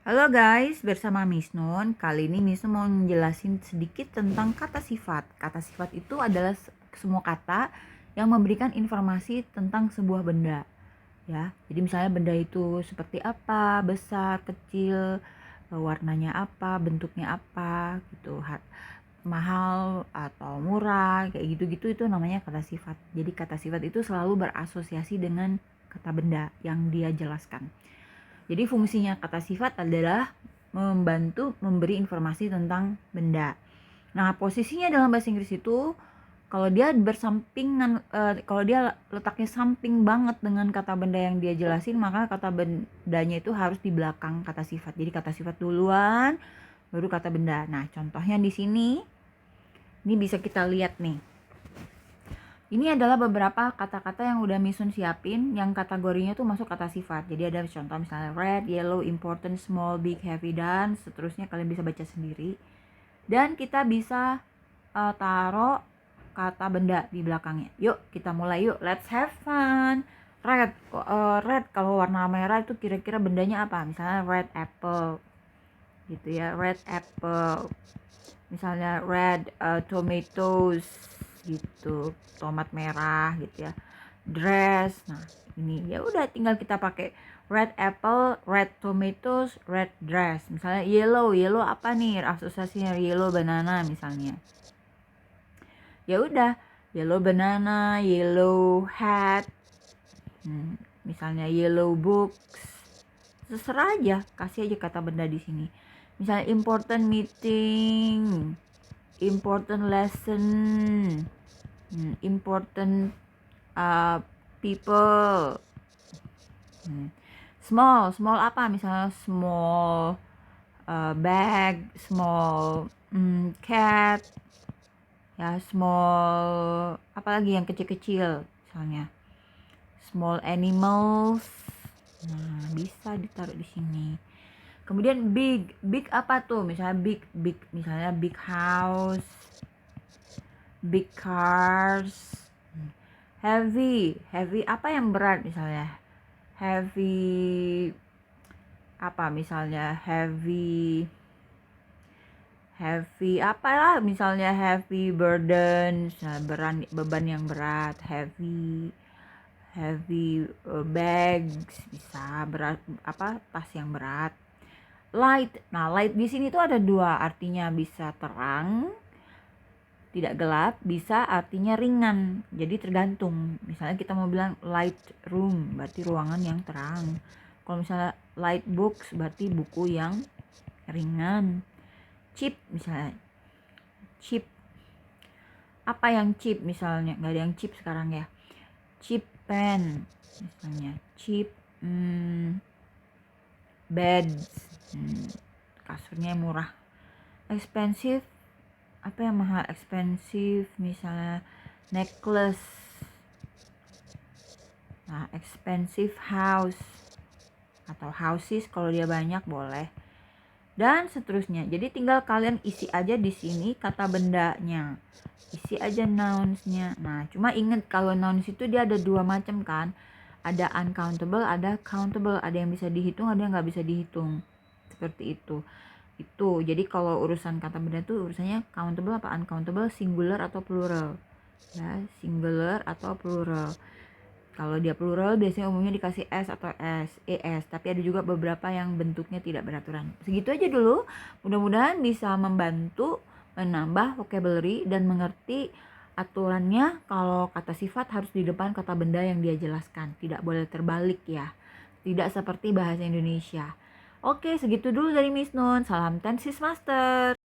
Halo guys, bersama Miss Nun. Kali ini Miss Nun mau menjelasin sedikit tentang kata sifat. Kata sifat itu adalah semua kata yang memberikan informasi tentang sebuah benda. Ya, jadi misalnya benda itu seperti apa, besar, kecil, warnanya apa, bentuknya apa, gitu. Mahal atau murah, kayak gitu-gitu itu namanya kata sifat. Jadi kata sifat itu selalu berasosiasi dengan kata benda yang dia jelaskan. Jadi fungsinya kata sifat adalah membantu memberi informasi tentang benda. Nah, posisinya dalam bahasa Inggris itu kalau dia bersampingan, kalau dia letaknya samping banget dengan kata benda yang dia jelasin, maka kata bendanya itu harus di belakang kata sifat. Jadi kata sifat duluan, baru kata benda. Nah, contohnya di sini, ini bisa kita lihat nih. Ini adalah beberapa kata-kata yang udah Misun siapin yang kategorinya tuh masuk kata sifat. Jadi ada contoh misalnya red, yellow, important, small, big, heavy, dan seterusnya, kalian bisa baca sendiri. Dan kita bisa taruh kata benda di belakangnya. Yuk kita mulai yuk, let's have fun. Red, red kalau warna merah itu kira-kira bendanya apa? Misalnya red apple gitu ya, red apple. Misalnya red tomatoes gitu, tomat merah gitu ya, dress. Nah ini ya udah tinggal kita pakai red apple, red tomatoes, red dress. Misalnya yellow, yellow apa nih asosiasinya? Yellow banana misalnya. Ya udah, yellow banana, yellow hat, misalnya yellow books. Terserah aja, kasih aja kata benda di sini. Misalnya important meeting, important lesson, important people. Small apa? Misalnya small bag, small cat, ya small apalagi yang kecil-kecil, misalnya small animals. Nah, bisa ditaruh di sini. Kemudian big apa tuh? Misalnya big misalnya big house, big cars. Heavy apa yang berat? Misalnya heavy apa? Misalnya heavy apalah, misalnya heavy burden, beban yang berat. Heavy bags, bisa berat apa, tas yang berat. Light, nah light di sini tuh ada dua artinya, bisa terang tidak gelap, bisa artinya ringan. Jadi tergantung. Misalnya kita mau bilang light room, berarti ruangan yang terang. Kalau misalnya light books, berarti buku yang ringan. Cheap misalnya, cheap apa yang cheap? Misalnya nggak ada yang cheap sekarang ya. Cheap pen misalnya, cheap beds, kasurnya murah. Expensive apa yang mahal? Expensive misalnya necklace. Nah, expensive house atau houses kalau dia banyak boleh, dan seterusnya. Jadi tinggal kalian isi aja di sini kata bendanya, isi aja nounsnya. Nah, cuma ingat kalau nouns itu dia ada dua macam kan, ada uncountable, ada countable. Ada yang bisa dihitung, ada yang nggak bisa dihitung, seperti itu. Jadi kalau urusan kata benda tuh urusannya countable apa uncountable, singular atau plural ya, singular atau plural. Kalau dia plural biasanya umumnya dikasih s atau es, tapi ada juga beberapa yang bentuknya tidak beraturan. Segitu aja dulu, mudah-mudahan bisa membantu menambah vocabulary dan mengerti aturannya. Kalau kata sifat harus di depan kata benda yang dia jelaskan, tidak boleh terbalik ya, tidak seperti bahasa Indonesia. Oke, segitu dulu dari Miss Nun. Salam Tensis Master.